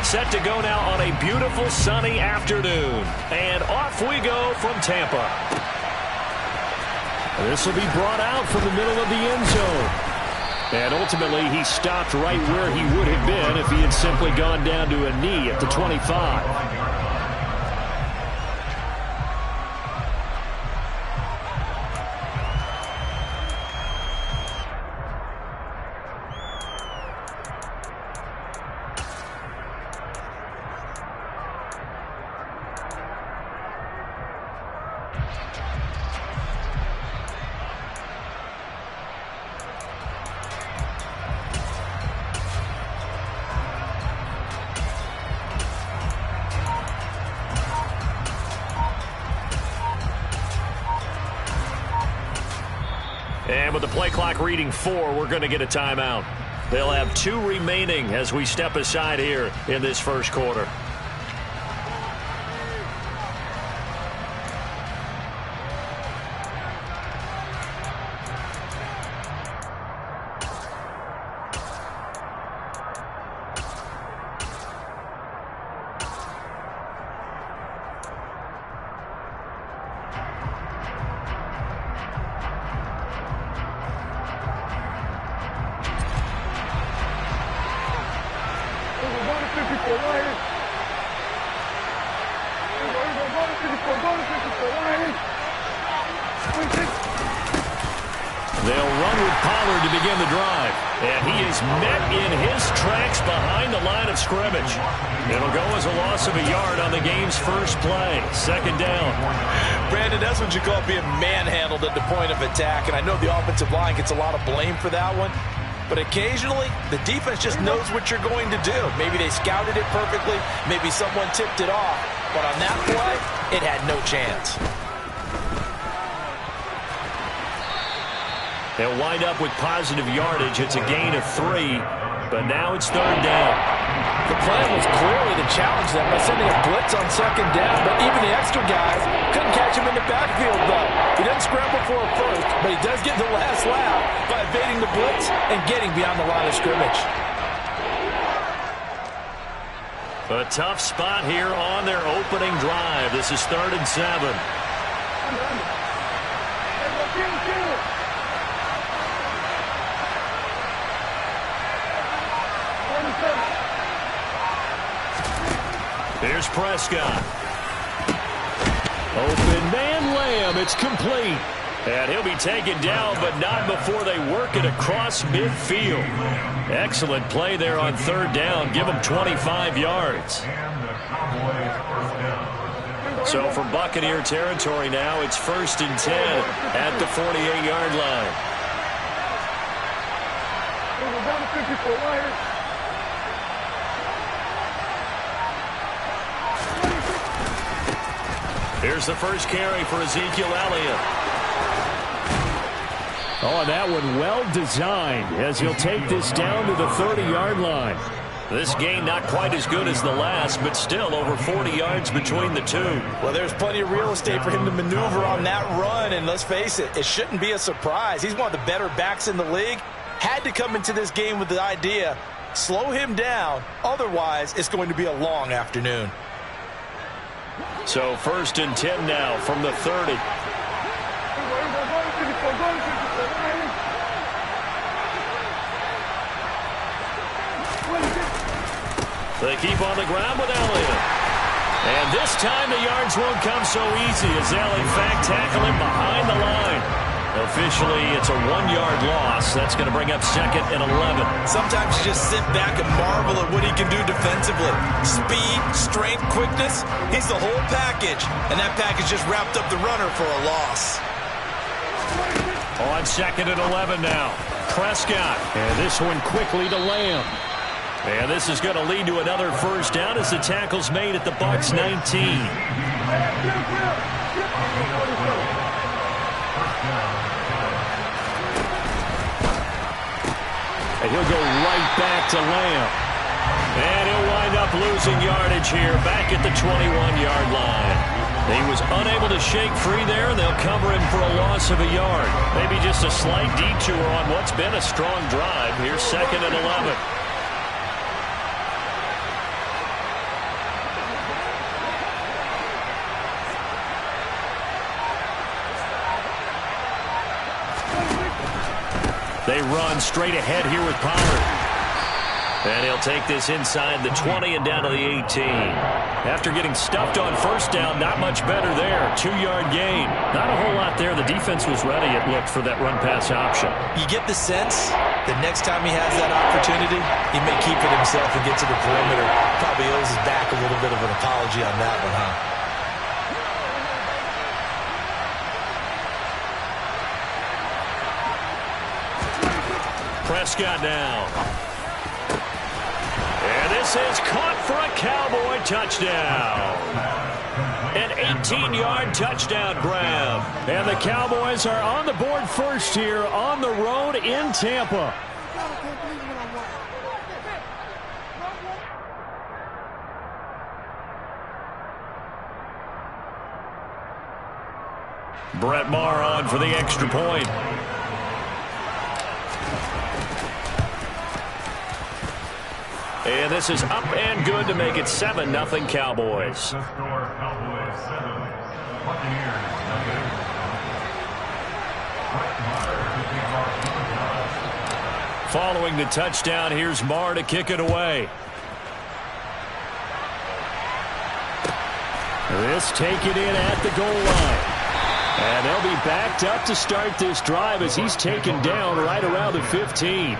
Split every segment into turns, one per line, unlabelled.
Set to go now on a beautiful sunny afternoon. And off we go from Tampa. This will be brought out from the middle of the end zone. And ultimately, he stopped right where he would have been if he had simply gone down to a knee at the 25. And with the play clock reading 4, we're going to get a timeout. They'll have 2 remaining as we step aside here in this first quarter. They'll run with Pollard to begin the drive. And he is met in his tracks behind the line of scrimmage. It'll go as a loss of a yard on the game's first play. Second down.
Brandon, that's what you call being manhandled at the point of attack. And I know the offensive line gets a lot of blame for that one. But occasionally, the defense just knows what you're going to do. Maybe they scouted it perfectly. Maybe someone tipped it off. But on that play, it had no chance.
They'll wind up with positive yardage. It's a gain of 3, but now it's third down.
The plan was clearly to challenge them by sending a blitz on second down, but even the extra guys couldn't catch him in the backfield, though. He doesn't scramble for a first, but he does get the last laugh by evading the blitz and getting beyond the line of scrimmage.
A tough spot here on their opening drive. This is 3rd and 7. Here's Prescott. Open man Lamb. It's complete. And he'll be taken down, but not before they work it across midfield. Excellent play there on 3rd down. Give him 25 yards. So from Buccaneer territory now, it's 1st and 10 at the 48-yard line. Here's the first carry for Ezekiel Elliott. Oh, and that one well designed as he'll take this down to the 30-yard line. This gain not quite as good as the last, but still over 40 yards between the two.
Well, there's plenty of real estate for him to maneuver on that run, and let's face it, it shouldn't be a surprise. He's one of the better backs in the league. Had to come into this game with the idea, slow him down, otherwise it's going to be a long afternoon.
So 1st and 10 now from the 30. They keep on the ground with Elliott. And this time the yards won't come so easy as they'll in fact tackle him behind the line. Officially, it's a 1-yard loss. That's going to bring up 2nd and 11.
Sometimes you just sit back and marvel at what he can do defensively. Speed, strength, quickness. He's the whole package. And that package just wrapped up the runner for a loss.
On 2nd and 11 now. Prescott. And this one quickly to Lamb. And this is going to lead to another first down as the tackle's made at the Bucs 19. And he'll go right back to Lamb. And he'll wind up losing yardage here back at the 21-yard line. He was unable to shake free there, and they'll cover him for a loss of a yard. Maybe just a slight detour on what's been a strong drive. Here's 2nd and 11. They run straight ahead here with Pollard. And he'll take this inside the 20 and down to the 18. After getting stuffed on first down, not much better there. 2-yard gain. Not a whole lot there. The defense was ready, it looked, for that run-pass option.
You get the sense that next time he has that opportunity, he may keep it himself and get to the perimeter. Probably owes his back a little bit of an apology on that one, huh?
Prescott now. And this is caught for a Cowboy touchdown. An 18-yard touchdown grab.
And the Cowboys are on the board first here on the road in Tampa.
Brett Maher on for the extra point. And this is up and good to make it 7-0 Cowboys. Following the touchdown, here's Maher to kick it away.
This taken in at the goal line. And they'll be backed up to start this drive as he's taken down right around the 15.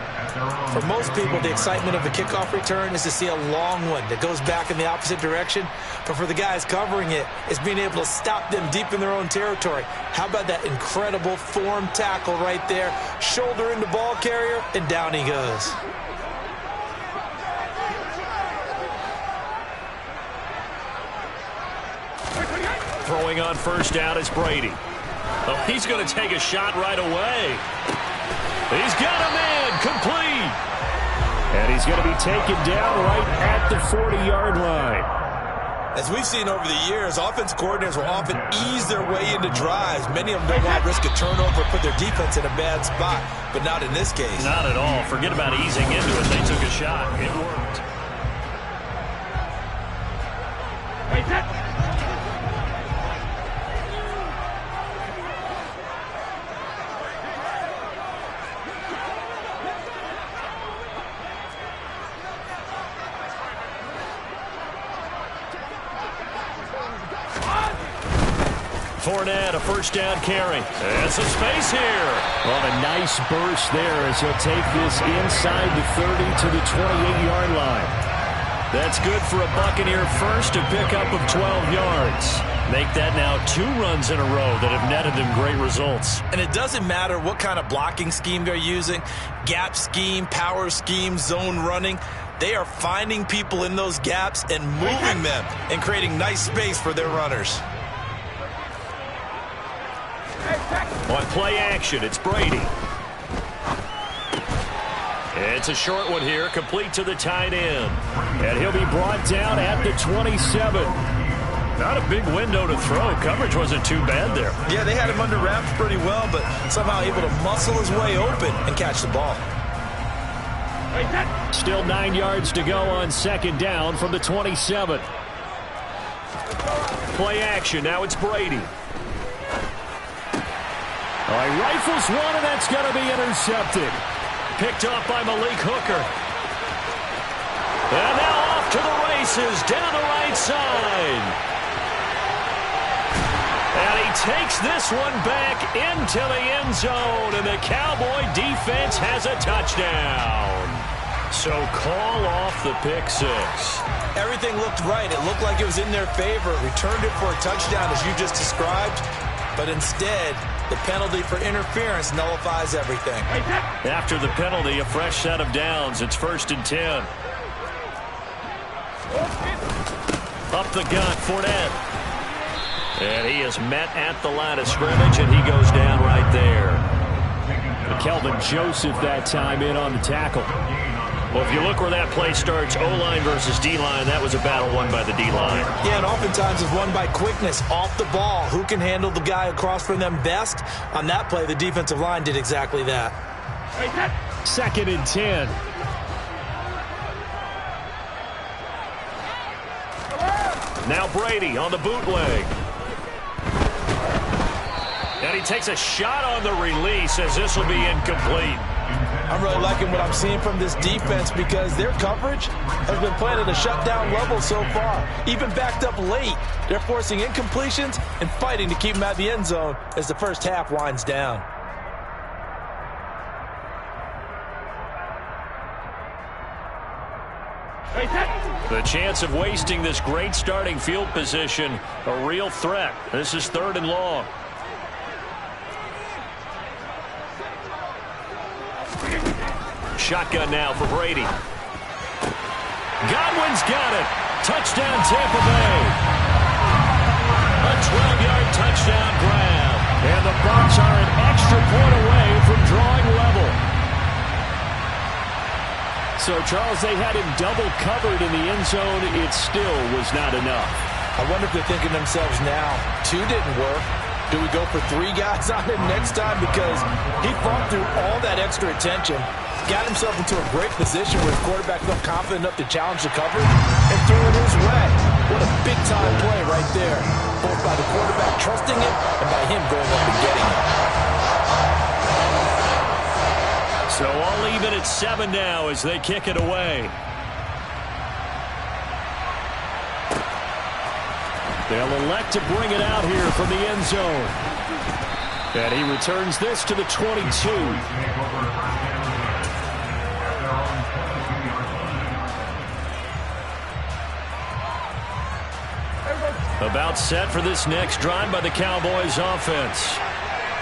For most people, the excitement of the kickoff return is to see a long one that goes back in the opposite direction. But for the guys covering it, it's being able to stop them deep in their own territory. How about that incredible form tackle right there? Shoulder into ball carrier, and down he goes.
Throwing on first down is Brady. Oh, he's going to take a shot right away. He's got a man complete.
And he's going to be taken down right at the 40-yard line.
As we've seen over the years, offensive coordinators will often ease their way into drives. Many of them don't want to risk a turnover, put their defense in a bad spot, but not in this case.
Not at all. Forget about easing into it. They took a shot. It worked. Fournette, a first down carry. And some space here.
Well, a nice burst there as he'll take this inside the 30 to the 28-yard line.
That's good for a Buccaneer first to pick up of 12 yards. Make that now 2 runs in a row that have netted them great results.
And it doesn't matter what kind of blocking scheme they're using, gap scheme, power scheme, zone running. They are finding people in those gaps and moving them and creating nice space for their runners.
On play action, it's Brady. It's a short one here, complete to the tight end.
And he'll be brought down at the 27.
Not a big window to throw. Coverage wasn't too bad there.
Yeah, they had him under wraps pretty well, but somehow able to muscle his way open and catch the ball.
Still 9 yards to go on second down from the 27.
Play action, now it's Brady.
All right, rifles one, and that's going to be intercepted.
Picked off by Malik Hooker. And now off to the races, down the right side. And he takes this one back into the end zone, and the Cowboy defense has a touchdown. So call off the pick six.
Everything looked right. It looked like it was in their favor. Returned it for a touchdown, as you just described. But instead, the penalty for interference nullifies everything.
After the penalty, a fresh set of downs. It's 1st and 10. Up the gut, Fournette. And he is met at the line of scrimmage, and he goes down right there.
Kelvin Joseph that time in on the tackle.
Well, if you look where that play starts, O-line versus D-line, that was a battle won by the D-line.
Yeah, and oftentimes it's won by quickness, off the ball. Who can handle the guy across from them best? On that play, the defensive line did exactly that.
2nd and 10.
Now Brady on the bootleg. And he takes a shot on the release as this will be incomplete.
I'm really liking what I'm seeing from this defense because their coverage has been playing at a shutdown level so far. Even backed up late, they're forcing incompletions and fighting to keep them out of the end zone as the first half winds down.
The chance of wasting this great starting field position, a real threat. This is 3rd and long. Shotgun now for Brady. Godwin's got it. Touchdown, Tampa Bay. A 12-yard touchdown grab. And the Bucs are an extra point away from drawing level.
So, Charles, they had him double covered in the end zone. It still was not enough.
I wonder if they're thinking to themselves now, 2 didn't work. Do we go for 3 guys on him next time? Because he fought through all that extra attention, got himself into a great position where his quarterback felt confident enough to challenge the coverage and threw it his way. What a big-time play right there, both by the quarterback trusting him and by him going up and getting it.
So all even at 7 now as they kick it away.
They'll elect to bring it out here from the end zone. And he returns this to the 22.
About set for this next drive by the Cowboys offense.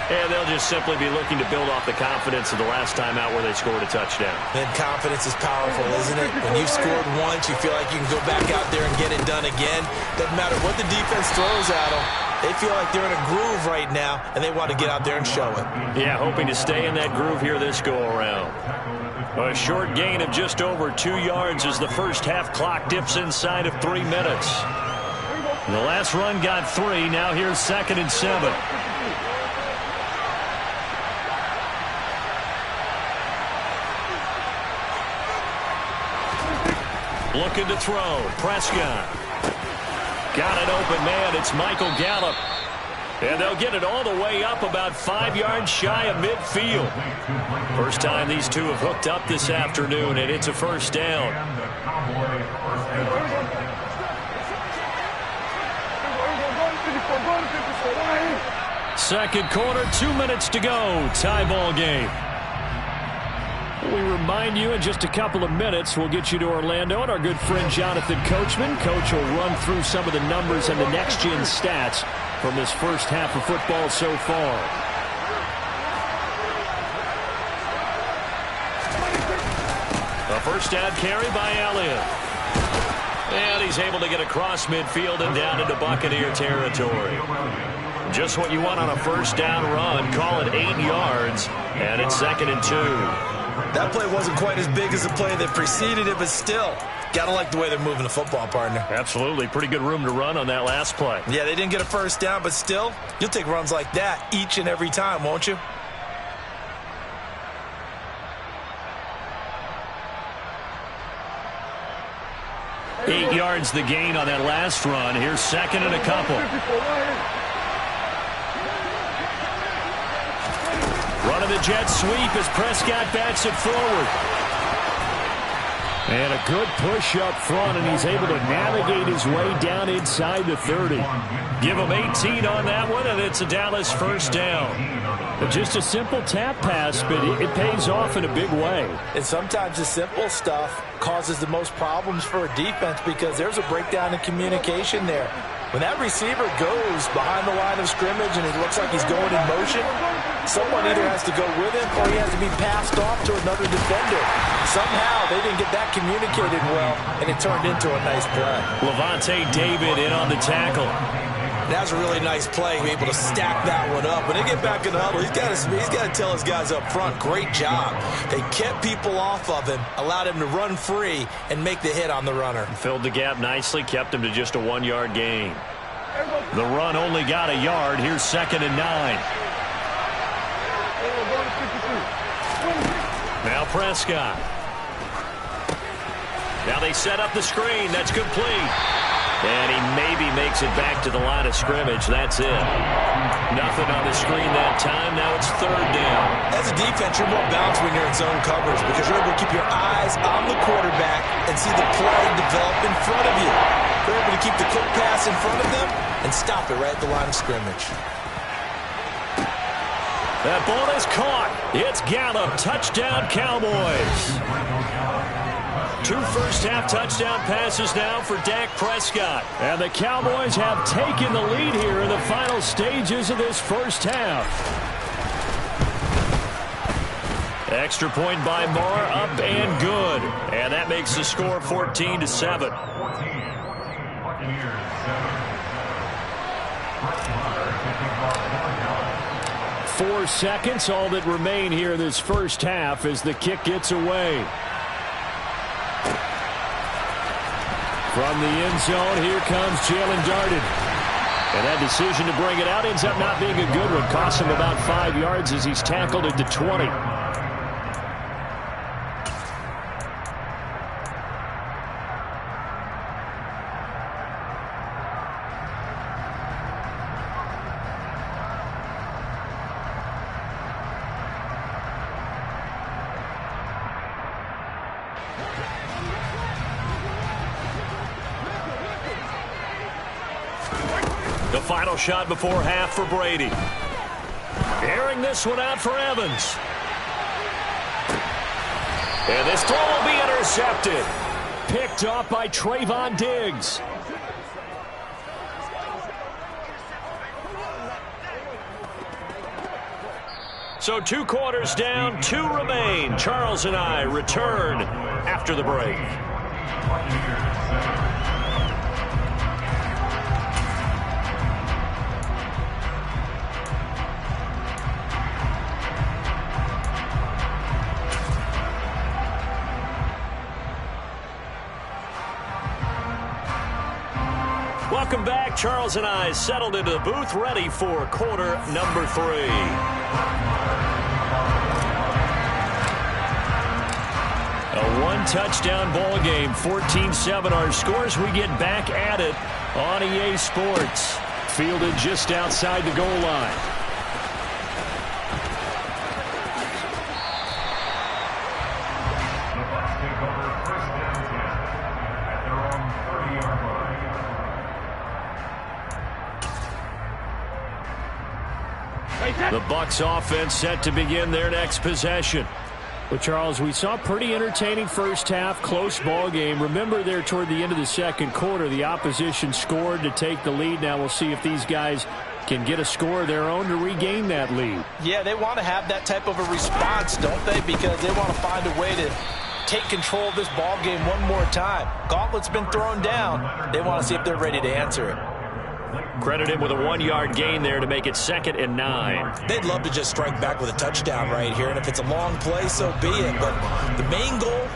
And they'll just simply be looking to build off the confidence of the last time out where they scored a touchdown.
And confidence is powerful, isn't it? When you've scored once, you feel like you can go back out there and get it done again. Doesn't matter what the defense throws at them. They feel like they're in a groove right now, and they want to get out there and show it.
Yeah, hoping to stay in that groove here this go-around. A short gain of just over 2 yards as the first half clock dips inside of 3 minutes. The last run got 3. Now here's 2nd and 7. Looking to throw. Prescott. Got an open man. It's Michael Gallup. And they'll get it all the way up about 5 yards shy of midfield. First time these two have hooked up this afternoon, and it's a first down. Second quarter, 2 minutes to go. Tie ball game.
We remind you in just a couple of minutes, we'll get you to Orlando and our good friend Jonathan Coachman. Coach will run through some of the numbers and the next-gen stats from this first half of football so far.
A first down carry by Elliott. And he's able to get across midfield and down into Buccaneer territory. Just what you want on a first down run. Call it 8 yards, and it's 2nd and 2.
That play wasn't quite as big as the play that preceded it, but still, got to like the way they're moving the football, partner.
Absolutely. Pretty good room to run on that last play.
Yeah, they didn't get a first down, but still, you'll take runs like that each and every time, won't you?
Eight yards the gain on that last run. Here's 2nd and a couple. Running the jet sweep as Prescott bats it forward.
And a good push up front, and he's able to navigate his way down inside the 30.
Give him 18 on that one, and it's a Dallas first down.
Just a simple tap pass, but it pays off in a big way.
And sometimes the simple stuff causes the most problems for a defense because there's a breakdown in communication there. When that receiver goes behind the line of scrimmage and it looks like he's going in motion, someone either has to go with him or he has to be passed off to another defender. Somehow they didn't get that communicated well, and it turned into a nice play.
Lavonte David in on the tackle.
That's a really nice play, be able to stack that one up. When they get back in the huddle, he's got to tell his guys up front, great job. They kept people off of him, allowed him to run free, and make the hit on the runner.
Filled the gap nicely, kept him to just a 1-yard gain. The run only got a yard. Here's 2nd and 9. Now Prescott. Now they set up the screen. That's complete. And he maybe makes it back to the line of scrimmage. That's it. Nothing on the screen that time. Now it's third down.
As a defense, you're more balanced when you're in zone coverage because you're able to keep your eyes on the quarterback and see the play develop in front of you. You're able to keep the quick pass in front of them and stop it right at the line of scrimmage.
That ball is caught. It's Gallup. Touchdown, Cowboys. 2 first-half touchdown passes now for Dak Prescott. And the Cowboys have taken the lead here in the final stages of this first half. Extra point by Moore, up and good. And that makes the score 14-7. 4 seconds, all that remain here in this first half as the kick gets away. From the end zone, here comes Jalen Darden. And that decision to bring it out ends up not being a good one. Costs him about 5 yards as he's tackled at the 20. The final shot before half for Brady. Airing this one out for Evans. And this throw will be intercepted. Picked off by Trayvon Diggs. So 2 quarters down, 2 remain. Charles and I return after the break. Welcome back. Charles and I settled into the booth, ready for quarter number 3. A 1-touchdown ball game, 14-7 our scores. We get back at it on EA Sports. Fielded just outside the goal line. The Bucs offense set to begin their next possession. Well, Charles, we saw a pretty entertaining first half, close ball game. Remember there toward the end of the second quarter, the opposition scored to take the lead. Now we'll see if these guys can get a score of their own to regain that lead.
Yeah, they want to have that type of a response, don't they? Because they want to find a way to take control of this ball game one more time. Gauntlet's been thrown down. They want to see if they're ready to answer it.
Credit him with a 1-yard gain there to make it 2nd and 9.
They'd love to just strike back with a touchdown right here, and if it's a long play, so be it. But the main goal,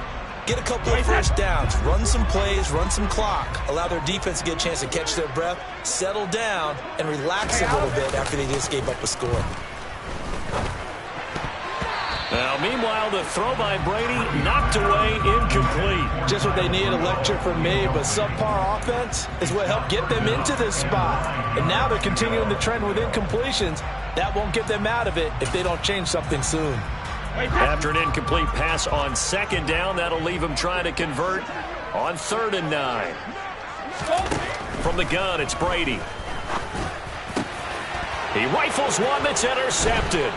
get a couple of first downs, run some plays, run some clock, allow their defense to get a chance to catch their breath, settle down, and relax a little bit after they just gave up a score.
Now, meanwhile, the throw by Brady knocked away, incomplete.
Just what they need, a lecture from me, but subpar offense is what helped get them into this spot. And now they're continuing the trend with incompletions. That won't get them out of it if they don't change something soon.
After an incomplete pass on 2nd down, that'll leave them trying to convert on 3rd and 9. From the gun, it's Brady. He rifles one that's intercepted.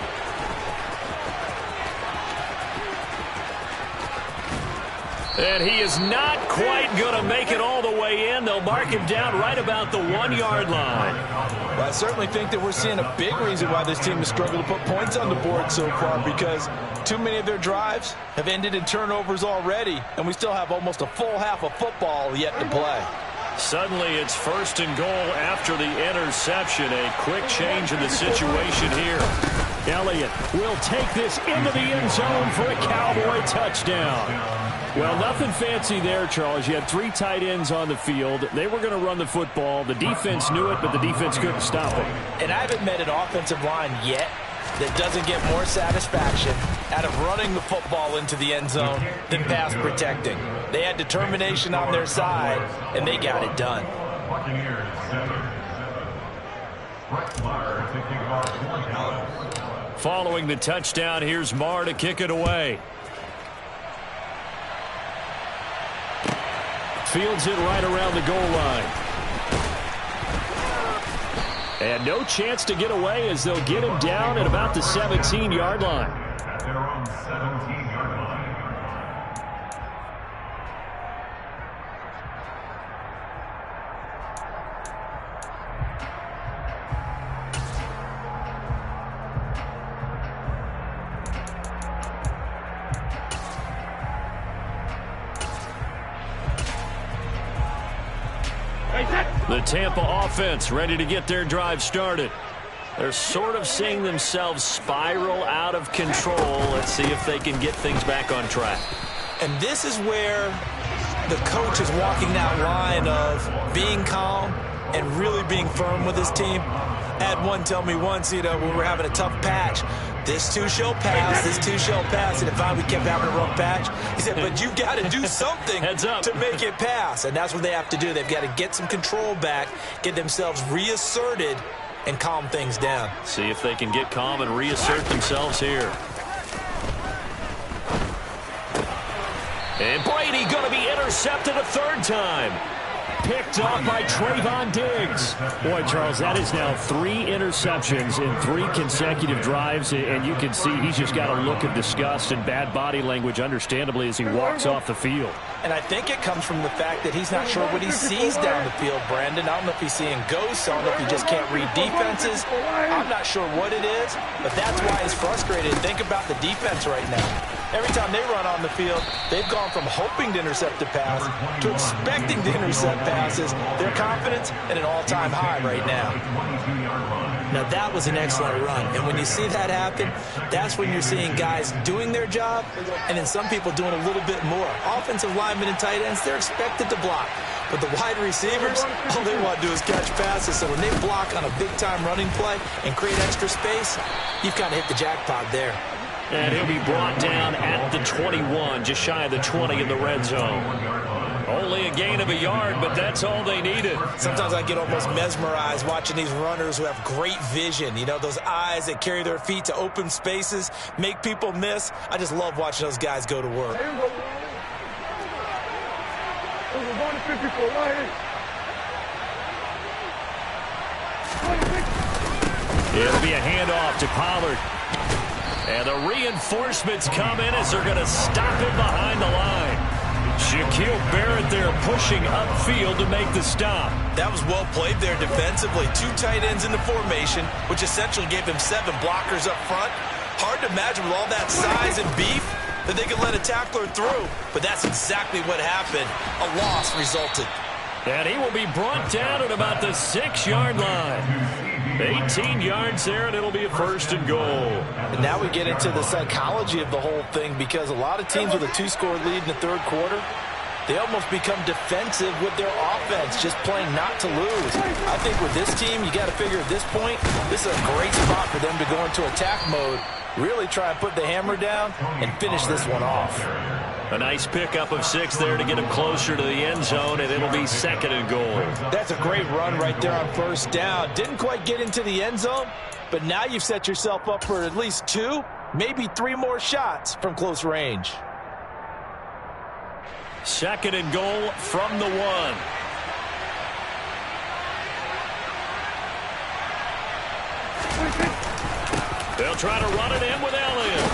And he is not quite going to make it all the way in. They'll mark him down right about the 1-yard line.
Well, I certainly think that we're seeing a big reason why this team has struggled to put points on the board so far, because too many of their drives have ended in turnovers already, and we still have almost a full half of football yet to play.
Suddenly it's 1st and goal after the interception. A quick change in the situation here.
Elliott will take this into the end zone for a Cowboy touchdown. Well, nothing fancy there, Charles. You had 3 tight ends on the field. They were going to run the football. The defense knew it, but the defense couldn't stop it.
And I haven't met an offensive line yet that doesn't get more satisfaction out of running the football into the end zone than pass protecting. They had determination on their side, and they got it done.
Buccaneers 7. Brett Maher to kick off for Dallas.
Following the touchdown, here's Maher to kick it away. Fields it right around the goal line. And no chance to get away as they'll get him down at about the 17-yard line.
At their own 17-yard line.
The Tampa offense ready to get their drive started. They're sort of seeing themselves spiral out of control. Let's see if they can get things back on track.
And this is where the coach is walking that line of being calm and really being firm with his team. I had one tell me once, when we were having a tough patch, this too shall pass, this too shall pass. And if we kept having a rough patch, he said, but you've got to do something to make it pass. And that's what they have to do. They've got to get some control back, get themselves reasserted, and calm things down.
See if they can get calm and reassert themselves here. And Brady going to be intercepted a third time. Picked off by Trayvon Diggs.
Boy, Charles, that is now 3 interceptions in 3 consecutive drives, and you can see he's just got a look of disgust and bad body language, understandably, as he walks off the field.
And I think it comes from the fact that he's not sure what he sees down the field, Brandon. I don't know if he's seeing ghosts. I don't know if he just can't read defenses. I'm not sure what it is, but that's why he's frustrated. Think about the defense right now. Every time they run on the field, they've gone from hoping to intercept a pass to expecting to intercept passes. Their confidence at an all-time high right now. Now, that was an excellent run. And when you see that happen, that's when you're seeing guys doing their job and then some people doing a little bit more. Offensive linemen and tight ends, they're expected to block. But the wide receivers, all they want to do is catch passes. So when they block on a big-time running play and create extra space, you've kind of hit the jackpot there.
And he'll be brought down at the 21, just shy of the 20 in the red zone. Only a gain of a yard, but that's all they needed.
Sometimes I get almost mesmerized watching these runners who have great vision. You know, those eyes that carry their feet to open spaces, make people miss. I just love watching those guys go to work.
It'll be a handoff to Pollard. And the reinforcements come in as they're going to stop him behind the line. Shaquille Barrett there pushing upfield to make the stop.
That was well played there defensively. 2 tight ends in the formation, which essentially gave him 7 blockers up front. Hard to imagine with all that size and beef that they could let a tackler through. But that's exactly what happened. A loss resulted.
And he will be brought down at about the 6-yard line. 18 yards there, and it'll be a 1st and goal.
And now we get into the psychology of the whole thing, because a lot of teams with a 2-score lead in the third quarter, they almost become defensive with their offense, just playing not to lose. I think with this team, you got to figure at this point, this is a great spot for them to go into attack mode, really try and put the hammer down and finish this one off.
A nice pickup of 6 there to get him closer to the end zone, and it'll be 2nd and goal.
That's a great run right there on 1st down. Didn't quite get into the end zone, but now you've set yourself up for at least 2, maybe 3 more shots from close range.
2nd and goal from the 1. They'll try to run it in with Elliott.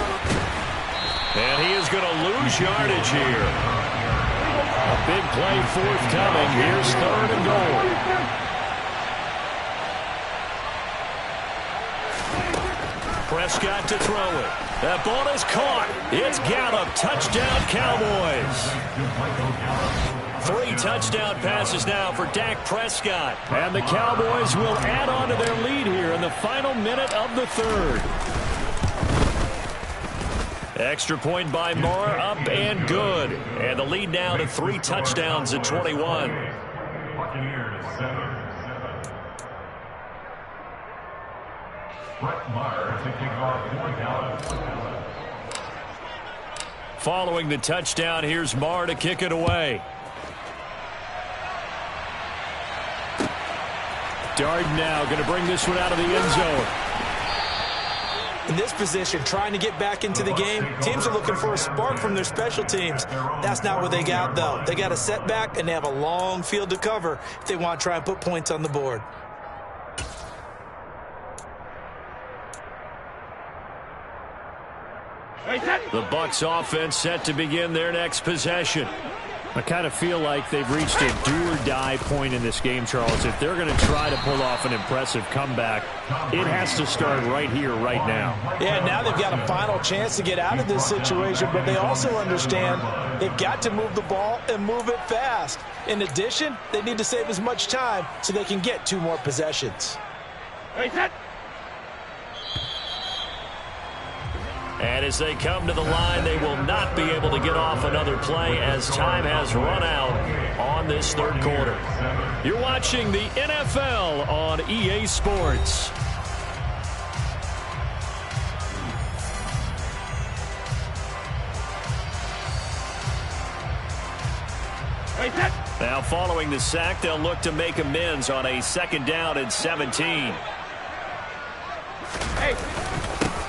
And he is going to lose yardage here. A big play forthcoming. Here's 3rd and goal. Prescott to throw it. That ball is caught. It's Gallup. Touchdown, Cowboys. 3 touchdown passes now for Dak Prescott.
And the Cowboys will add on to their lead here in the final minute of the 3rd.
Extra point by Maher, up and good. And the lead now to 3 touchdowns at 21.
Buccaneers 7. Brett Maher to kick off for Dallas.
Following the touchdown, here's Maher to kick it away.
Darden now going to bring this one out of the end zone.
In this position, trying to get back into the game, teams are looking for a spark from their special teams. That's not what they got, though. They got a setback, and they have a long field to cover if they want to try and put points on the board.
The Bucs offense set to begin their next possession. I kind of feel like they've reached a do-or-die point in this game, Charles. If they're going to try to pull off an impressive comeback, it has to start right here, right now.
Yeah, now they've got a final chance to get out of this situation, but they also understand they've got to move the ball and move it fast. In addition, they need to save as much time so they can get 2 more possessions.
And as they come to the line, they will not be able to get off another play as time has run out on this third quarter. You're watching the NFL on EA Sports. Now following the sack, they'll look to make amends on a 2nd down and 17.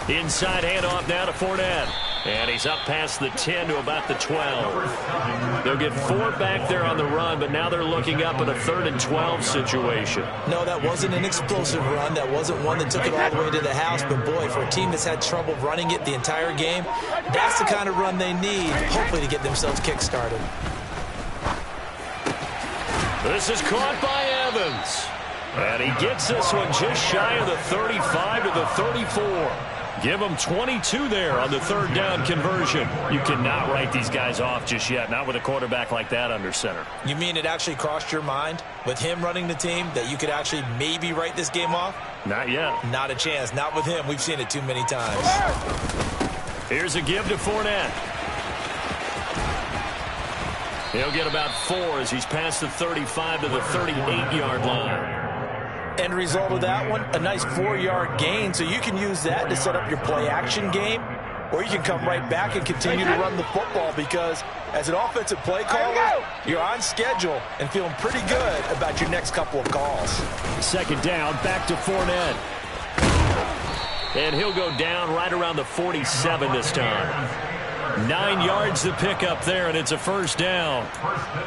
Inside handoff now to Fournette. And he's up past the 10 to about the 12. They'll get 4 back there on the run, but now they're looking up at a 3rd and 12 situation.
No, that wasn't an explosive run. That wasn't one that took it all the way to the house. But, boy, for a team that's had trouble running it the entire game, that's the kind of run they need, hopefully, to get themselves kick-started.
This is caught by Evans. And he gets this one just shy of the 35 to the 34. Give them 22 there on the 3rd down conversion. You cannot write these guys off just yet, not with a quarterback like that under center.
You mean it actually crossed your mind with him running the team that you could actually maybe write this game off?
Not yet.
Not a chance. Not with him. We've seen it too many times.
Here's a give to Fournette. He'll get about 4 as he's past the 35 to the 38-yard line.
End result of that one, a nice 4-yard gain, so you can use that to set up your play-action game, or you can come right back and continue to run the football because as an offensive play caller, you're on schedule and feeling pretty good about your next couple of calls.
2nd down, back to Fournette.
And he'll go down right around the 47 this time. 9 yards to pick up there, and it's a 1st down.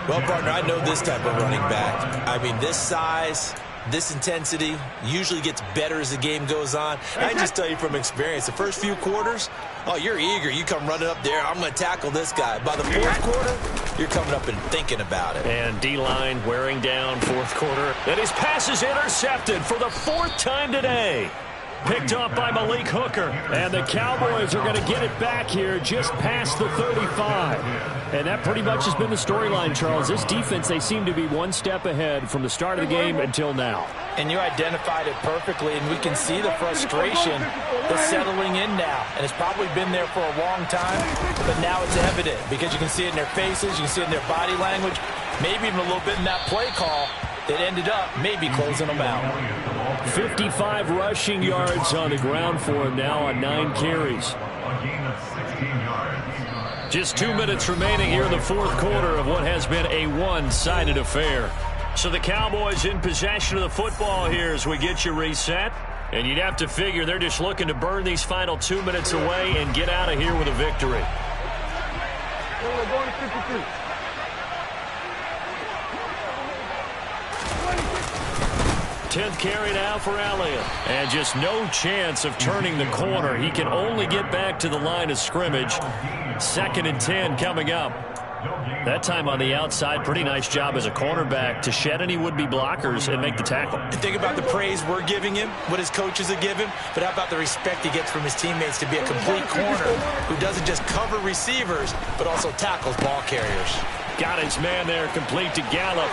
Well, partner, I know this type of running back. I mean, this size, this intensity usually gets better as the game goes on. I can just tell you from experience, the first few quarters, oh, you're eager. You come running up there, I'm going to tackle this guy. By the 4th quarter, you're coming up and thinking about it.
And D-line wearing down 4th quarter. And his pass is intercepted for the 4th time today. Picked up by Malik Hooker.
And the Cowboys are going to get it back here just past the 35. And that pretty much has been the storyline, Charles. This defense, they seem to be one step ahead from the start of the game until now.
And you identified it perfectly, and we can see the frustration that's settling in now. And it's probably been there for a long time, but now it's evident because you can see it in their faces, you can see it in their body language, maybe even a little bit in that play call that ended up maybe closing them out.
55 rushing yards on the ground for him now on 9 carries.
Just 2 minutes remaining here in the 4th quarter of what has been a one-sided affair. So the Cowboys in possession of the football here as we get you reset. And you'd have to figure they're just looking to burn these final 2 minutes away and get out of here with a victory. 10th carry now for Elliott. And just no chance of turning the corner. He can only get back to the line of scrimmage. 2nd and 10 coming up. That time on the outside, pretty nice job as a cornerback to shed any would-be blockers and make the tackle.
Think about the praise we're giving him, what his coaches have given, but how about the respect he gets from his teammates to be a complete corner who doesn't just cover receivers, but also tackles ball carriers.
Got his man there, complete to Gallup.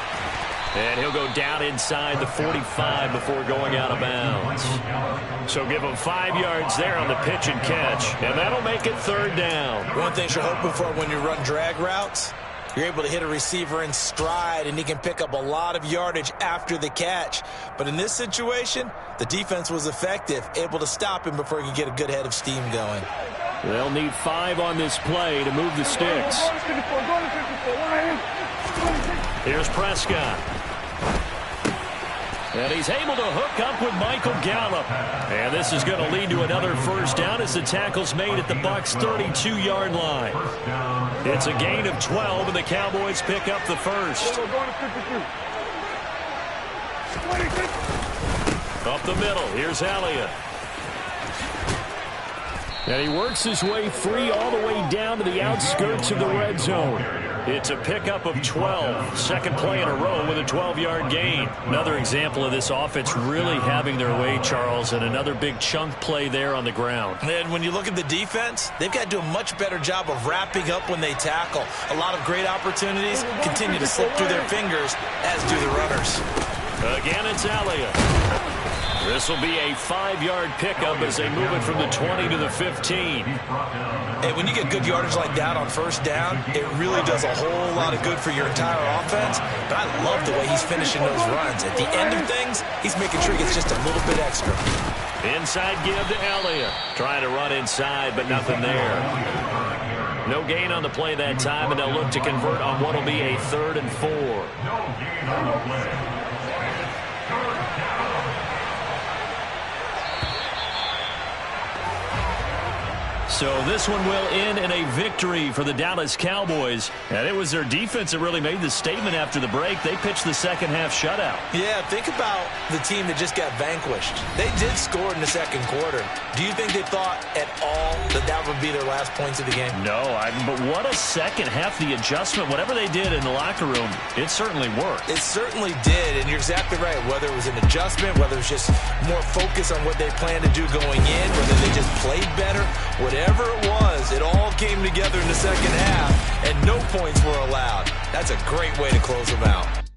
And he'll go down inside the 45 before going out of bounds. So give him 5 yards there on the pitch and catch. And that'll make it 3rd down.
One thing you're hoping for when you run drag routes, you're able to hit a receiver in stride, and he can pick up a lot of yardage after the catch. But in this situation, the defense was effective, able to stop him before he could get a good head of steam going.
They'll need 5 on this play to move the sticks.
Here's Prescott.
And he's able to hook up with Michael Gallup. And this is going to lead to another first down as the tackle's made at the Bucs' 32-yard line. It's a gain of 12, and the Cowboys pick up the first. Up the middle, here's Elliott. And he works his way free all the way down to the outskirts of the red zone. It's a pickup of 12. Second play in a row with a 12-yard gain. Another example of this offense really having their way, Charles, and another big chunk play there on the ground.
And when you look at the defense, they've got to do a much better job of wrapping up when they tackle. A lot of great opportunities continue to slip through their fingers, as do the runners.
Again, it's Elliott. This will be a 5-yard pickup as they move it from the 20 to the 15.
And when you get good yardage like that on first down, it really does a whole lot of good for your entire offense. But I love the way he's finishing those runs. At the end of things, he's making sure he gets just a little bit extra.
Inside give to Elliott. Trying to run inside, but nothing there. No gain on the play that time, and they'll look to convert on what will be a 3rd and 4.
No gain on the play.
So this one will end in a victory for the Dallas Cowboys. And it was their defense that really made the statement after the break. They pitched the second half shutout.
Yeah, think about the team that just got vanquished. They did score in the second quarter. Do you think they thought at all that that would be their last points of the game?
No, but what a second half. The adjustment, whatever they did in the locker room, it certainly worked.
It certainly did, and you're exactly right. Whether it was an adjustment, whether it was just more focus on what they planned to do going in, whether they just played better, whatever it was, it all came together in the second half, and no points were allowed. That's a great way to close them out.